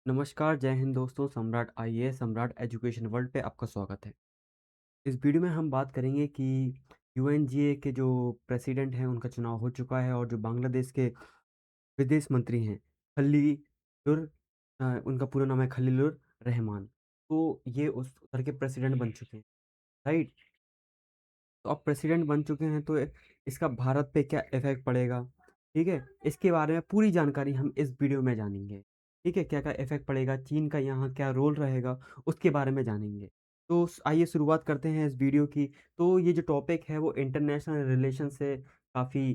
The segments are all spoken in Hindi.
नमस्कार, जय हिंद दोस्तों, सम्राट आईएएस, सम्राट एजुकेशन वर्ल्ड पे आपका स्वागत है। इस वीडियो में हम बात करेंगे कि यूएनजीए के जो प्रेसिडेंट हैं, उनका चुनाव हो चुका है और जो बांग्लादेश के विदेश मंत्री हैं, खलीलुर उनका पूरा नाम है खलीलुर रहमान। तो ये उस उधर के प्रेसिडेंट बन चुके हैं, राइट? तो अब प्रेसिडेंट बन चुके हैं तो इसका भारत पे क्या इफ़ेक्ट पड़ेगा, ठीक है? इसके बारे में पूरी जानकारी हम इस वीडियो में जानेंगे, ठीक है? क्या-क्या इफ़ेक्ट पड़ेगा, चीन का यहाँ क्या रोल रहेगा, उसके बारे में जानेंगे। तो आइए शुरुआत करते हैं इस वीडियो की। तो ये जो टॉपिक है वो इंटरनेशनल रिलेशन से काफ़ी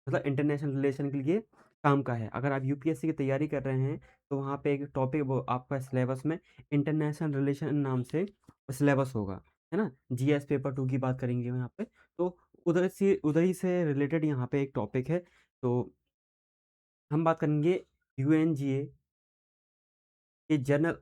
मतलब इंटरनेशनल रिलेशन के लिए काम का है। अगर आप यूपीएससी की तैयारी कर रहे हैं, तो वहाँ पे एक टॉपिक वो आपका सिलेबस में इंटरनेशनल रिलेशन नाम से सिलेबस होगा, है ना? जीएस पेपर 2 की बात करेंगे यहाँ पे। तो उधर ही से रिलेटेड यहाँ पे एक टॉपिक है। तो हम बात करेंगे यूएनजीए के जनरल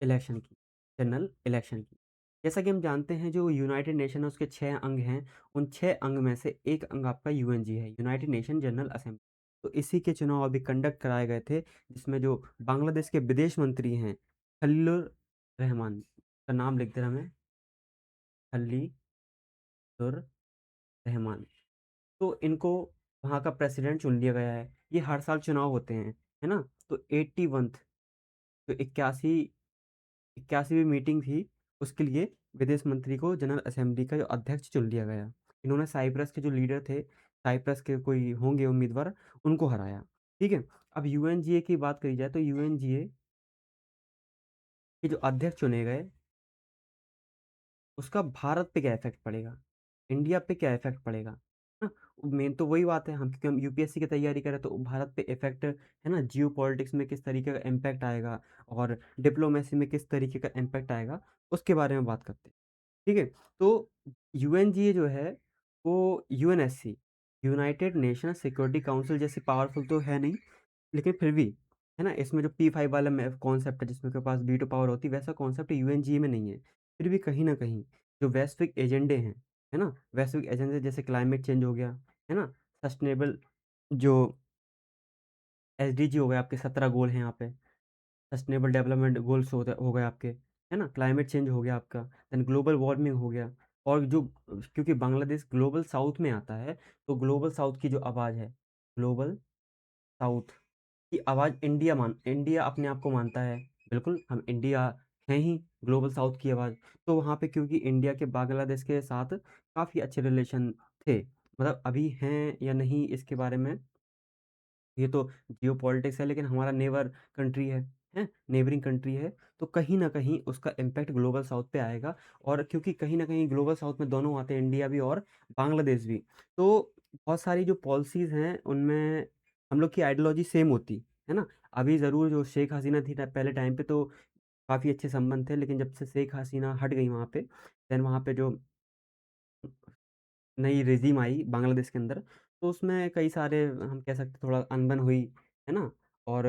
इलेक्शन की। जैसा कि हम जानते हैं जो यूनाइटेड नेशन है उसके 6 अंग हैं, उन 6 अंग में से एक अंग आपका यूएनजी है, यूनाइटेड नेशन जनरल असेंबली। तो इसी के चुनाव अभी कंडक्ट कराए गए थे, जिसमें जो बांग्लादेश के विदेश मंत्री हैं, खलीलुर रहमान का नाम लिख देना मैं, खलीलुर रहमान। तो इनको वहाँ का प्रेसिडेंट चुन लिया गया है। ये हर साल चुनाव होते हैं, है ना? तो 81th जो 81वीं मीटिंग थी, उसके लिए विदेश मंत्री को जनरल असेंबली का जो अध्यक्ष चुन लिया गया। इन्होंने साइप्रस के जो लीडर थे, साइप्रस के कोई होंगे उम्मीदवार, उनको हराया। ठीक है? अब यूएनजीए की बात करी जाए तो यूएनजीए के जो अध्यक्ष चुने गए, उसका भारत पे क्या इफ़ेक्ट पड़ेगा? इंडिया पे क्या इफ़ेक्ट पड़ेगा? है ना? मेन तो वही बात है हम क्योंकि हम यूपीएससी की तैयारी कर रहे हैं तो भारत पे इफ़ेक्ट है ना? जियोपॉलिटिक्स में किस तरीके का इम्पैक्ट आएगा और डिप्लोमेसी में किस तरीके का इम्पैक्ट आएगा, उसके बारे में बात करते हैं। ठीक है? तो यूएनजीए जो है वो UNSC United Nations security council जैसी पावरफुल तो है नहीं, लेकिन फिर भी, है ना? इसमें जो P5 वाला में कॉन्सेप्ट है जिसमें के पास वीटो पावर होती है वैसा कॉन्सेप्ट यूएनजीए में नहीं है। फिर भी कहीं न कहीं जो वैश्विक एजेंडे हैं, है ना? वैश्विक एजेंडे जैसे क्लाइमेट चेंज हो गया, है ना? सस्टेनेबल जो एसडीजी हो गए आपके 17 गोल हैं यहाँ पे। सस्टेनेबल डेवलपमेंट गोल्स हो गए आपके, है ना? क्लाइमेट चेंज हो गया आपका, देन ग्लोबल वार्मिंग हो गया और जो क्योंकि बांग्लादेश ग्लोबल साउथ में आता है, तो ग्लोबल साउथ की जो आवाज़ है, ग्लोबल साउथ की आवाज़ इंडिया अपने आप को मानता है। बिल्कुल, हम इंडिया हैं ही ग्लोबल साउथ की आवाज़। तो वहाँ पे क्योंकि इंडिया के बांग्लादेश के साथ काफ़ी अच्छे रिलेशन थे, मतलब अभी हैं या नहीं इसके बारे में ये तो जियोपॉलिटिक्स है लेकिन हमारा हैं? नेबरिंग कंट्री है, तो कहीं न कहीं उसका इम्पैक्ट ग्लोबल साउथ पे आएगा और क्योंकि कहीं न कहीं ग्लोबल साउथ में दोनों आते हैं, इंडिया भी और बांग्लादेश भी। तो बहुत सारी जो पॉलिसीज़ हैं, उनमें हम लोग की आइडियोलॉजी सेम होती, है ना? अभी ज़रूर जो शेख हसीना थी ना पहले टाइम पे तो काफ़ी अच्छे संबंध थे, लेकिन जब से शेख हसीना हट गई वहाँ पे, देन वहाँ पे जो नई रेज़ीम आई बांग्लादेश के अंदर, तो उसमें कई सारे हम कह सकते हैं थोड़ा अनबन हुई, है ना? और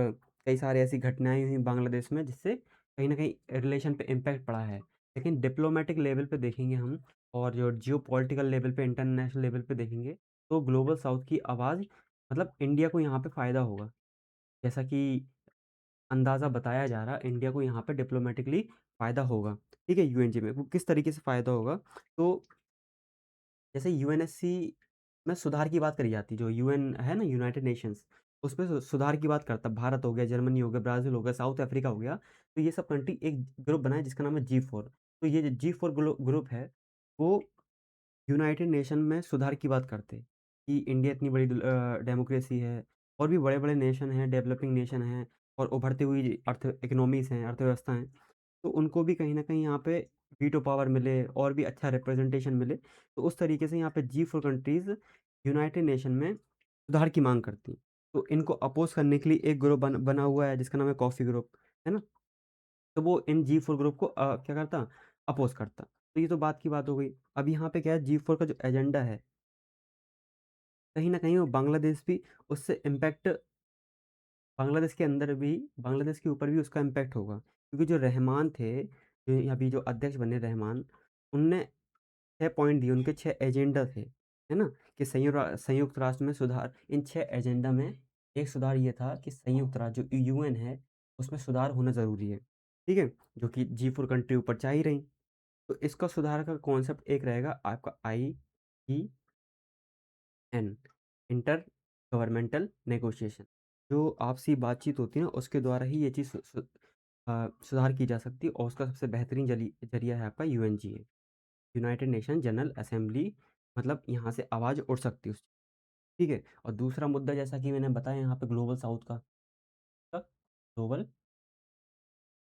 कई सारी ऐसी घटनाएँ हुई बांग्लादेश में जिससे कहीं न कहीं रिलेशन पे इम्पैक्ट पड़ा है। लेकिन डिप्लोमैटिक लेवल पे देखेंगे हम और जो जियोपॉलिटिकल लेवल पे, इंटरनेशनल लेवल पे देखेंगे, तो ग्लोबल साउथ की आवाज़ मतलब इंडिया को यहाँ पे फ़ायदा होगा। जैसा कि अंदाज़ा बताया जा रहा है, इंडिया को यहाँ पे डिप्लोमैटिकली फ़ायदा होगा। ठीक है? यूएनजी में, वो किस तरीके से फ़ायदा होगा? तो जैसे यूएनएससी में सुधार की बात करी जाती है, जो यूएन है ना यूनाइटेड नेशंस, उसमें सुधार की बात करता है। भारत हो गया, जर्मनी हो गया, ब्राज़ील हो गया, साउथ अफ्रीका हो गया, तो ये सब कंट्री एक ग्रुप बना है जिसका नाम है G4। तो ये जो G4 ग्रुप है, वो यूनाइटेड नेशन में सुधार की बात करते हैं कि इंडिया इतनी बड़ी डेमोक्रेसी है और भी बड़े-बड़े नेशन हैं, डेवलपिंग नेशन हैं और उभरती हुई इकोनॉमीज़ हैं, अर्थव्यवस्था हैं। तो उनको भी कहीं न कहीं यहाँ पे वीटो पावर मिले और भी अच्छा रिप्रेजेंटेशन मिले। तो उस तरीके से यहाँ पे G4 कंट्रीज़ यूनाइटेड नेशन में सुधार की माँग करती हैं। तो इनको अपोज़ करने के लिए एक ग्रुप बना हुआ है जिसका नाम है कॉफ़ी ग्रुप, है ना? तो वो इन G4 ग्रुप को क्या करता? अपोज़ करता। तो ये तो बात की बात हो गई। अब यहाँ पे क्या है G4 का जो एजेंडा है, कहीं न कहीं वो बांग्लादेश भी उससे इम्पैक्ट बांग्लादेश के अंदर भी बांग्लादेश के ऊपर भी उसका इम्पैक्ट होगा। क्योंकि जो रहमान थे, जो अभी जो अध्यक्ष बने रहमान, उनने 6 पॉइंट दिए, उनके 6 एजेंडा थे, है ना? कि संयुक्त राष्ट्र में सुधार इन 6 एजेंडा में एक सुधार ये था कि संयुक्त राष्ट्र जो यूएन है, उसमें सुधार होना ज़रूरी है, ठीक है? जो कि G4 कंट्री ऊपर जा ही रही। तो इसका सुधार का कॉन्सेप्ट एक रहेगा आपका IEN, इंटर गवर्नमेंटल नेगोशिएशन। जो आपसी बातचीत होती है ना, उसके द्वारा ही ये चीज़ सुधार की जा सकती है, और उसका सबसे बेहतरीन ज़रिया है आपका UNGA, United nation general assembly. मतलब यहाँ से आवाज़ उठ सकती है ठीक है? और दूसरा मुद्दा, जैसा कि मैंने बताया यहाँ पे, ग्लोबल साउथ का ग्लोबल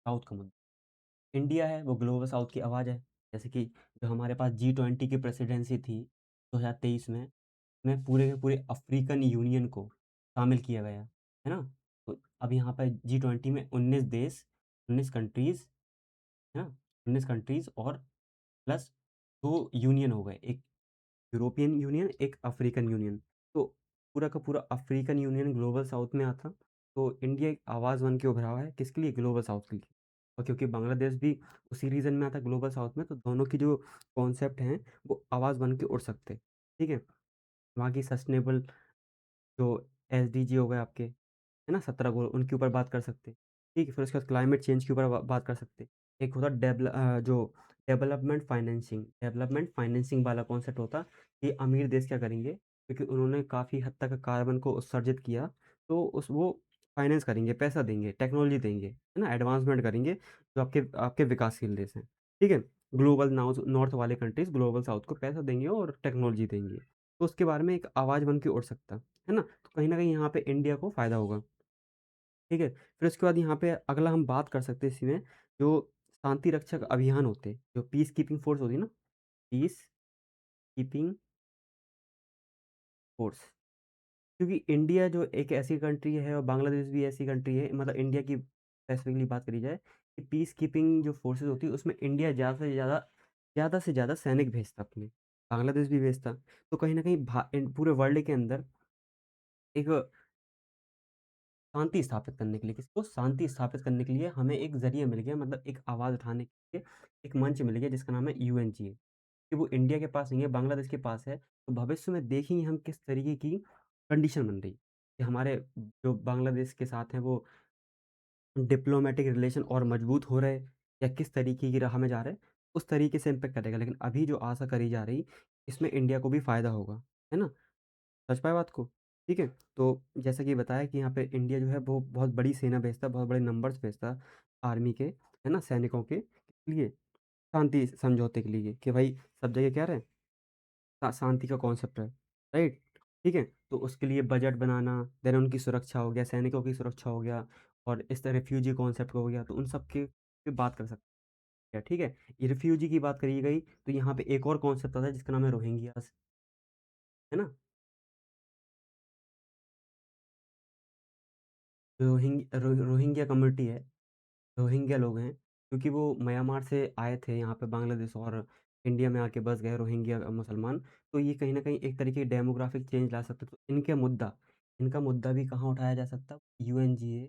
साउथ का मुद्दा। इंडिया है, वो ग्लोबल साउथ की आवाज़ है। जैसे कि जो हमारे पास G20 की प्रेसिडेंसी थी 2023 में पूरे के पूरे अफ्रीकन यूनियन को शामिल किया गया, है ना? तो अब यहाँ पे G20 में 19 देश, 19 कंट्रीज़, है ना? 19 कंट्रीज़ और प्लस 2 यूनियन हो गए, एक यूरोपियन यूनियन, एक अफ्रीकन यूनियन। तो पूरा का पूरा अफ्रीकन यूनियन ग्लोबल साउथ में आता। तो इंडिया एक आवाज़ बन के उभरा हुआ है, किसके लिए? ग्लोबल साउथ के लिए। और क्योंकि बांग्लादेश भी उसी रीजन में आता है, ग्लोबल साउथ में, तो दोनों की जो कॉन्सेप्ट हैं वो आवाज़ बन के उठ सकते हैं, ठीक है? वहाँ की सस्टेनेबल जो SDG हो गए आपके, है ना, 17 गोल, उनके ऊपर बात कर सकते हैं, ठीक है? फिर उसके बाद क्लाइमेट चेंज के ऊपर बात कर सकते हैं। एक होता है जो डेवलपमेंट फाइनेंसिंग वाला कॉन्सेप्ट होता, कि अमीर देश क्या करेंगे, क्योंकि उन्होंने काफ़ी हद तक कार्बन को उत्सर्जित किया, तो उस वो फाइनेंस करेंगे, पैसा देंगे, टेक्नोलॉजी देंगे, है ना, एडवांसमेंट करेंगे, जो आपके आपके विकासशील देश हैं, ठीक है? ग्लोबल नॉर्थ नॉर्थ वाले कंट्रीज़ ग्लोबल साउथ को पैसा देंगे और टेक्नोलॉजी देंगे, तो उसके बारे में एक आवाज़ बन के उठ सकता है ना? तो कहीं न कहीं यहाँ पे इंडिया को फ़ायदा होगा, ठीक है? फिर उसके बाद यहाँ पे अगला हम बात कर सकते हैं इसी में, जो शांति रक्षक अभियान होते हैं, जो पीस कीपिंग फ़ोर्स होती है ना, पीस कीपिंग फ़ोर्स। क्योंकि इंडिया जो एक ऐसी कंट्री है, और बांग्लादेश भी ऐसी कंट्री है, मतलब इंडिया की स्पेसिफिकली बात करी जाए, कि पीस कीपिंग जो फ़ोर्सेस होती है, उसमें इंडिया ज़्यादा से ज़्यादा सैनिक भेजता अपने, बांग्लादेश भी भेजता। तो कहीं न कहीं पूरे वर्ल्ड के अंदर एक शांति स्थापित करने के लिए, किसको? शांति स्थापित करने के लिए हमें एक ज़रिया मिल गया, मतलब एक आवाज़ उठाने के लिए एक मंच मिल गया, जिसका नाम है UNGA, कि वो इंडिया के पास नहीं है, बांग्लादेश के पास है। तो भविष्य में देखेंगे हम किस तरीके की कंडीशन बन रही है, कि हमारे जो बांग्लादेश के साथ हैं, वो डिप्लोमैटिक रिलेशन और मजबूत हो रहे, या किस तरीके की राह में जा रहे हैं, उस तरीके से इम्पैक्ट करेगा। लेकिन अभी जो आशा करी जा रही, इसमें इंडिया को भी फ़ायदा होगा, है ना? समझ पाए बात को? ठीक है? तो जैसा कि बताया कि यहाँ पे इंडिया जो है वो बहुत बड़ी सेना भेजता है, बहुत बड़े नंबर्स भेजता है आर्मी के, है ना? सैनिकों के लिए, शांति समझौते के लिए, कि भाई सब जगह क्या रहे, शांति का कॉन्सेप्ट है, राइट? ठीक है? तो उसके लिए बजट बनाना, देन उनकी सुरक्षा हो गया, सैनिकों की सुरक्षा हो गया, और इस तरह रिफ्यूजी कॉन्सेप्ट हो गया, तो उन सब के पे बात कर सकते हैं, ठीक है? ये रिफ्यूजी की बात करी गई, तो यहाँ पे एक और कॉन्सेप्ट आता है, जिसका नाम है रोहिंग्यास, है ना? रोहिंग्या कम्युनिटी है, रोहिंग्या लोग हैं, क्योंकि वो म्यांमार से आए थे यहाँ पे बांग्लादेश, और इंडिया में आके बस गए रोहिंग्या मुसलमान। तो ये कहीं न कहीं एक तरीके की डेमोग्राफिक चेंज ला सकते, तो इनका मुद्दा भी कहाँ उठाया जा सकता? UNGA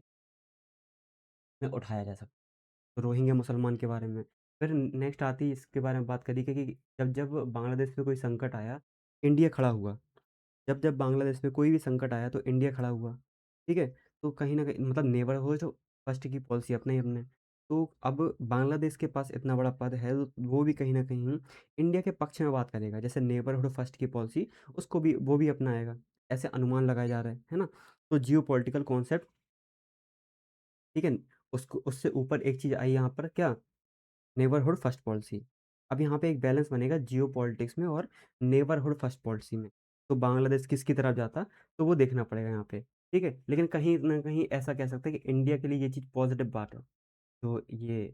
में उठाया जा सकता, तो रोहिंग्या मुसलमान के बारे में। फिर नेक्स्ट आती है, इसके बारे में बात करी कि जब बांग्लादेश में कोई संकट आया, इंडिया खड़ा हुआ। जब बांग्लादेश में कोई भी संकट आया, तो इंडिया खड़ा हुआ, ठीक है? तो कहीं न कहीं मतलब नेबरहुड फर्स्ट की पॉलिसी अपनाई हमने। तो अब बांग्लादेश के पास इतना बड़ा पद है, तो वो भी कहीं न कहीं इंडिया के पक्ष में बात करेगा। जैसे नेबरहुड फर्स्ट की पॉलिसी, उसको भी वो भी अपनाएगा। ऐसे अनुमान लगाए जा रहे हैं, है ना? तो जियोपॉलिटिकल कॉन्सेप्ट, ठीक है? उसको उससे ऊपर एक चीज़ आई यहाँ पर, क्या? Neighbourhood first policy. अब यहाँ पे एक बैलेंस बनेगा जियोपॉलिटिक्स में और नेबरहुड फर्स्ट पॉलिसी में। तो बांग्लादेश किसकी तरफ जाता, तो वो देखना पड़ेगा यहाँ पे, ठीक है? लेकिन कहीं न कहीं ऐसा कह सकते हैं कि इंडिया के लिए ये चीज़ पॉज़िटिव बात है। तो ये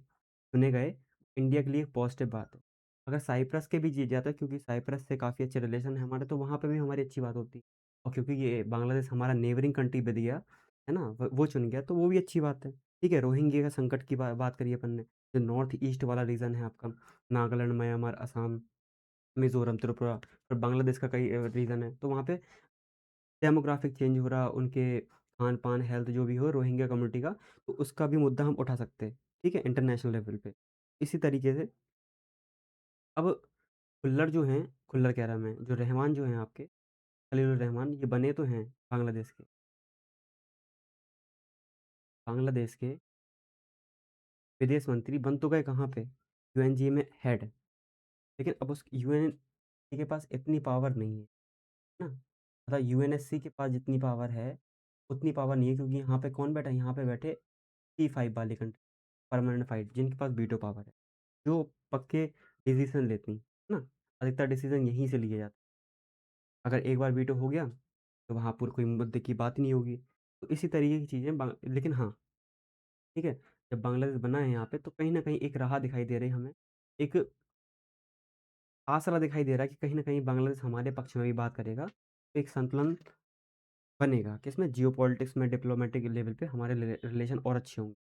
चुने गए, इंडिया के लिए एक पॉज़िटिव बात है। अगर साइप्रस के भी जीत जाता है, क्योंकि साइप्रस से काफ़ी अच्छे रिलेशन है हमारे, तो वहाँ पे भी हमारी अच्छी बात होती। और क्योंकि ये बांग्लादेश हमारा नेबरिंग कंट्री बन गया, है ना? वो चुन गया, तो वो भी अच्छी बात है। ठीक है, रोहिंग्या का संकट की बात करी अपन ने। जो नॉर्थ ईस्ट वाला रीजन है आपका, नागालैंड, म्यांमार, असम, मिज़ोरम, त्रिपुरा, और बांग्लादेश का कई रीजन है, तो वहाँ पे डेमोग्राफिक चेंज हो रहा, उनके खान-पान, हेल्थ जो भी हो रोहिंग्या कम्युनिटी का, तो उसका भी मुद्दा हम उठा सकते हैं, ठीक है? इंटरनेशनल लेवल पे। इसी तरीके से अब खुल्लर जो हैं, खुल्लर कह रहा मैं, जो रहमान जो हैं आपके, खलीलुर रहमान, ये बने तो हैं बांग्लादेश के। विदेश मंत्री बन तो गए कहाँ पे? यूएनजीए में हेड। लेकिन अब उस यूएनजी के पास इतनी पावर नहीं है, ना? मतलब यूएनएससी के पास जितनी पावर है, उतनी पावर नहीं है, क्योंकि यहाँ पे कौन बैठा है? यहाँ पे बैठे P5 वाली कंट्री, परमानेंट फाइट, जिनके पास वीटो पावर है, जो पक्के डिसीज़न लेती हैं, है ना? अधिकतर डिसीज़न यहीं से लिए जाते हैं। अगर एक बार वीटो हो गया, तो वहाँ पर कोई मुद्दे की बात ही नहीं होगी। तो इसी तरीके की चीज़ें लेकिन हाँ, ठीक है, जब बांग्लादेश बना है यहाँ पे, तो कहीं न कहीं एक राह दिखाई दे रही है हमें, एक आसरा दिखाई दे रहा है कि कहीं न कहीं बांग्लादेश हमारे पक्ष में भी बात करेगा, तो एक संतुलन बनेगा, किसमें? जियोपॉलिटिक्स में, डिप्लोमैटिक लेवल पे हमारे रिलेशन और अच्छे होंगे।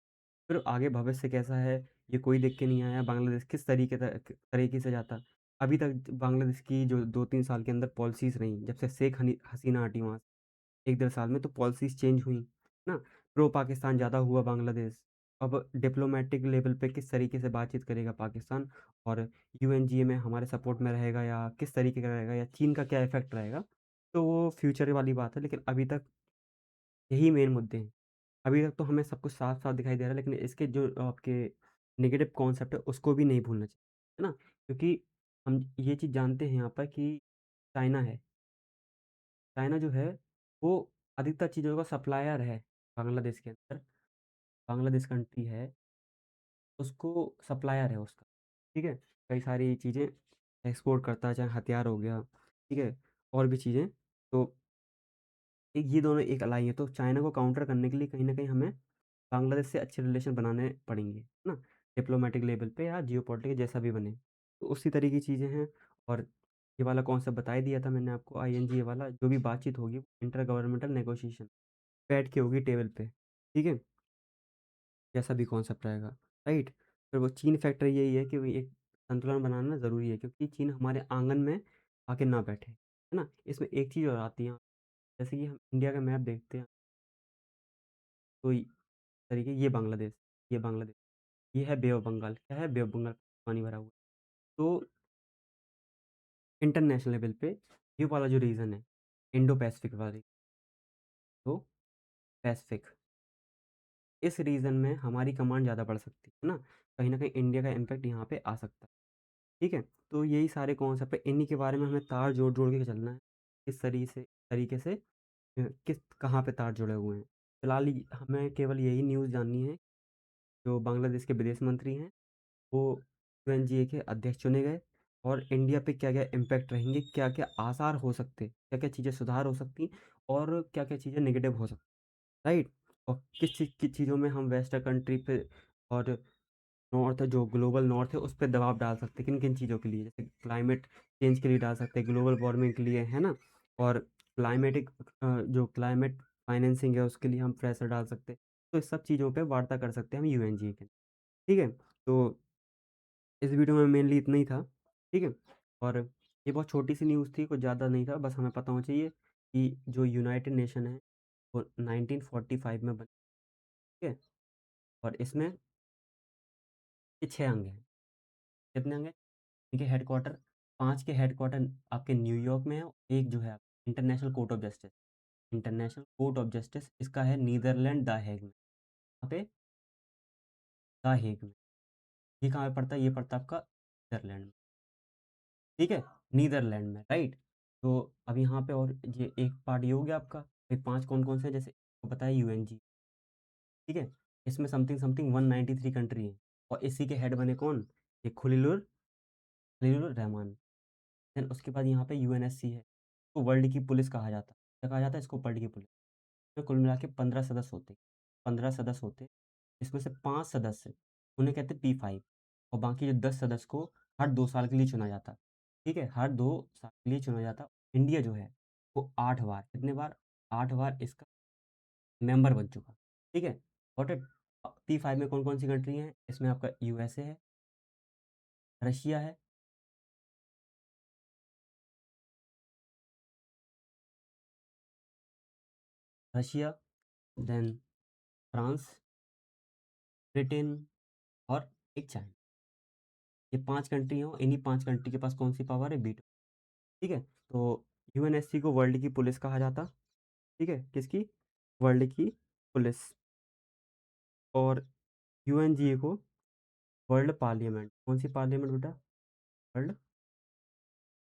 फिर आगे भविष्य कैसा है, ये कोई देख के नहीं आया, बांग्लादेश किस तरीके से जाता। अभी तक बांग्लादेश की जो 2-3 साल के अंदर पॉलिसीज़ रहीं, जब से शेख हसीना हटी वहाँ से, 1 डेढ़ साल में तो पॉलिसीज़ चेंज हुई, ना? प्रो पाकिस्तान ज़्यादा हुआ बांग्लादेश। अब डिप्लोमैटिक लेवल पे किस तरीके से बातचीत करेगा पाकिस्तान, और यूएनजीए में हमारे सपोर्ट में रहेगा या किस तरीके का रहेगा, या चीन का क्या इफ़ेक्ट रहेगा, तो वो फ्यूचर वाली बात है। लेकिन अभी तक यही मेन मुद्दे हैं। अभी तक तो हमें सब कुछ साफ-साफ दिखाई दे रहा है, लेकिन इसके जो आपके नेगेटिव कॉन्सेप्ट है, उसको भी नहीं भूलना चाहिए, है ना? क्योंकि हम ये चीज़ जानते हैं यहाँ पर कि चाइना है। चाइना जो है, वो अधिकतर चीज़ों का सप्लायर है बांग्लादेश के अंदर। बांग्लादेश कंट्री है, उसको सप्लायर है उसका, ठीक है? कई सारी चीज़ें एक्सपोर्ट करता है, चाहे हथियार हो गया, ठीक है? और भी चीज़ें। तो ये दोनों एक अलाई हैं, तो चाइना को काउंटर करने के लिए कहीं न कहीं हमें बांग्लादेश से अच्छे रिलेशन बनाने पड़ेंगे, है ना? डिप्लोमैटिक लेवल पे या जियोपॉलिटिक्स जैसा भी बने। तो उसी तरह की चीज़ें हैं। और ये वाला कॉन्सेप्ट बता ही दिया था मैंने आपको, आईएनजी वाला, जो भी बातचीत होगी इंटर गवर्नमेंटल नेगोशिएशन बैठ के होगी टेबल पे, ठीक है? जैसा भी कॉन्सेप्ट रहेगा, राइट? फिर वो चीन फैक्टर यही है कि भई एक संतुलन बनाना ज़रूरी है, क्योंकि चीन हमारे आँगन में आके ना बैठे, है ना? इसमें एक चीज़ और आती है, जैसे कि हम इंडिया का मैप देखते हैं, तो तरीके ये बांग्लादेश, ये है बे ऑफ बंगाल। क्या है? बे ऑफ बंगाल, पानी भरा हुआ है। तो इंटरनेशनल लेवल पे ये वाला जो रीजन है, इंडो पैसिफिक वाली, तो पैसिफिक, इस रीजन में हमारी कमांड ज़्यादा बढ़ सकती है ना? कहीं न कहीं इंडिया का इम्पैक्ट यहाँ पे आ सकता है, ठीक है? तो यही सारे कॉन्सेप्ट है, इन्हीं के बारे में हमें तार जोड़-जोड़ के चलना है। किस तरीके से किस कहाँ पे तार जुड़े हुए हैं। फिलहाल हमें केवल यही न्यूज़ जाननी है, जो बांग्लादेश के विदेश मंत्री हैं, वो यूएनजीए के अध्यक्ष चुने गए, और इंडिया पे क्या-क्या इम्पैक्ट रहेंगे, क्या-क्या आसार हो सकते, क्या-क्या चीज़ें सुधार हो सकती, और क्या-क्या चीज़ें नेगेटिव हो सकती, राइट? और किस चीज़ की चीज़ों में हम वेस्टर्न कंट्री पे और नॉर्थ, जो ग्लोबल नॉर्थ है, उस पे दबाव डाल सकते हैं, किन-किन चीज़ों के लिए? जैसे क्लाइमेट चेंज के लिए डाल सकते हैं, ग्लोबल वार्मिंग के लिए, है ना? और जो क्लाइमेट फाइनेंसिंग है, उसके लिए हम प्रेशर डाल सकते हैं। तो इस सब चीज़ों पे वार्ता कर सकते हैं हम यूएनजीए के, ठीक है? तो इस वीडियो में मेनली इतना ही था, ठीक है? और ये बहुत छोटी-सी न्यूज़ थी, कुछ ज़्यादा नहीं था, बस हमें पता होना चाहिए कि जो यूनाइटेड नेशन है, वो 1945 में बनी, ठीक है? और इसमें ये 6 अंग हैं। कितने अंग हैं? इनके हेडक्वार्टर, 5 के हेडक्वार्टर आपके न्यूयॉर्क में है, और एक जो है international court of justice, international court of justice इसका है नीदरलैंड द हेग में। कहाँ पे? द हेग में। ये कहाँ पे पड़ता है? ये पड़ता है आपका नीदरलैंड में, ठीक है? नीदरलैंड में, राइट? तो अब यहाँ पे और ये एक पार्ट ये हो गया आपका। फिर 5 कौन-कौन से हैं? जैसे आपको पता है यूएनजी, ठीक है? इसमें समथिंग 193 कंट्री हैं, और इसी के हेड बने कौन? ये खलीलुर रहमान। देन उसके बाद यहाँ पे यूएनएससी है, तो वर्ल्ड की पुलिस कहा जाता है। क्या कहा जाता है इसको? वर्ल्ड की पुलिस। तो कुल मिला के 15 सदस्य होते हैं, 15 सदस्य होते हैं। इसमें से 5 सदस्य, उन्हें कहते हैं P5, और बाकी जो 10 सदस्य को हर 2 साल के लिए चुना जाता है, ठीक है? हर 2 साल के लिए चुना जाता है। इंडिया जो है, वो 8 बार, कितने बार? 8 बार इसका मेंबर बन चुका, ठीक है? Got it? P5 में कौन-कौन सी कंट्री हैं? इसमें आपका यूएसए है, रशिया है, रशिया, देन फ्रांस, ब्रिटेन, और एक चाइना। ये 5 कंट्री हैं, और इन्हीं 5 कंट्री के पास कौन-सी पावर है? वीटो, ठीक है? तो यूएनएससी को वर्ल्ड की पुलिस कहा जाता, ठीक है? किसकी? वर्ल्ड की पुलिस। और यूएनजीए को वर्ल्ड पार्लियामेंट, कौन-सी पार्लियामेंट बेटा? वर्ल्ड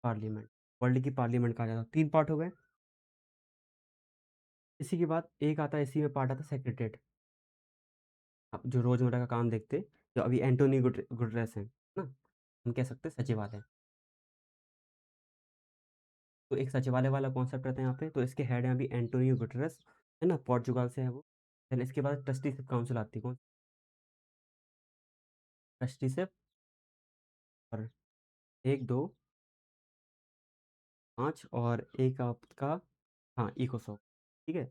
पार्लियामेंट, वर्ल्ड की पार्लियामेंट कहा जाता है। 3 पार्ट हो गए। इसी के बाद एक आता है, इसी में पार्ट आता है सेक्रेटेरिएट। आप जो रोज़मर्रा का काम देखते, जो अभी एंटोनी गुटरेस हैं, है ना? हम कह सकते हैं सचिवालय। तो एक सचिवालय वाला कॉन्सेप्ट रहता है यहाँ पे, तो इसके हेड हैं अभी एंटोनियो गुटेरेस, है ना? पोर्चुगाल से है वो। देन इसके बाद ट्रस्टीशिप काउंसिल आती है, कौन? ट्रस्टीशिप और 1, 2, 5 और एक आपका, हाँ, इकोसॉक, ठीक है?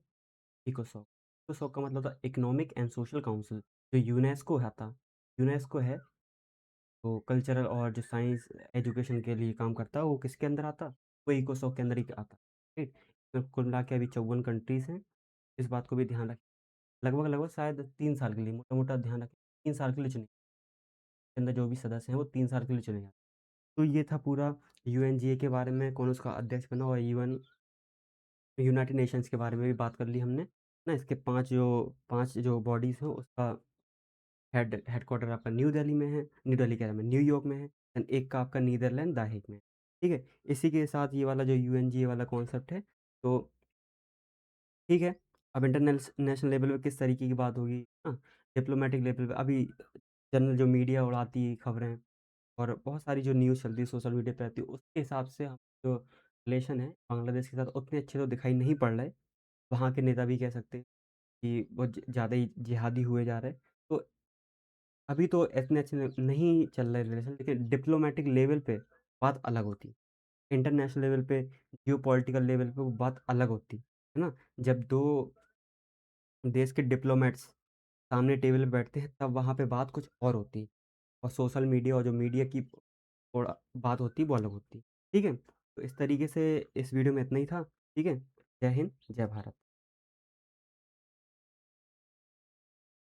इकोसॉक। इकोसॉक का मतलब था इकोनॉमिक एंड सोशल काउंसिल, जो यूनेस्को है था। यूनेस्को है, तो कल्चरल और जो साइंस एजुकेशन के लिए काम करता है, वो किसके अंदर आता? वो इकोसॉक के अंदर ही आता, ठीक? इसमें कुल मिला के अभी 54 कंट्रीज़ हैं, इस बात को भी ध्यान रखें। लगभग-लगभग शायद 3 साल के लिए, मोटा-मोटा ध्यान रखें, 3 साल के लिए चुने, के अंदर जो भी सदस्य हैं, वो 3 साल के लिए चुने जाते हैं। तो ये था पूरा यूएनजीए के बारे में, कौन उसका अध्यक्ष बना, और यूएन यूनाइटेड नेशंस के बारे में भी बात कर ली हमने, ना? इसके 5 जो बॉडीज़ हैं, उसका हेडक्वार्टर आपका न्यू दिल्ली में है, न्यू दिल्ली कह रहा मैं, न्यूयॉर्क में है, एंड एक का आपका नीदरलैंड द हेग में है, ठीक है? इसी के साथ ये वाला जो यूएनजीए वाला कॉन्सेप्ट है, तो ठीक है, अब नेशनल लेवल पे किस तरीके की बात होगी, हाँ, डिप्लोमैटिक लेवल पे अभी जनरल जो मीडिया उड़ाती है खबरें, और बहुत सारी जो न्यूज़ चलती है सोशल मीडिया पे आती है, उसके हिसाब से हम जो रिलेशन है बांग्लादेश के साथ उतने अच्छे तो दिखाई नहीं पड़ रहे। वहाँ के नेता भी कह सकते हैं कि बहुत ज़्यादा ही जिहादी हुए जा रहे हैं। तो अभी तो इतने अच्छे नहीं चल रहे रिलेशन, लेकिन डिप्लोमैटिक लेवल पे बात अलग होती। इंटरनेशनल लेवल पे, जियोपॉलिटिकल लेवल पे वो बात अलग होती, है ना? जब 2 देश के डिप्लोमैट्स सामने टेबल पे बैठते हैं, तब वहाँ पे बात कुछ और होती है, और सोशल मीडिया और जो मीडिया की थोड़ा बात होती है, वो अलग होती है। ठीक है? तो इस तरीके से इस वीडियो में इतना ही था। ठीक है? जय हिंद, जय भारत।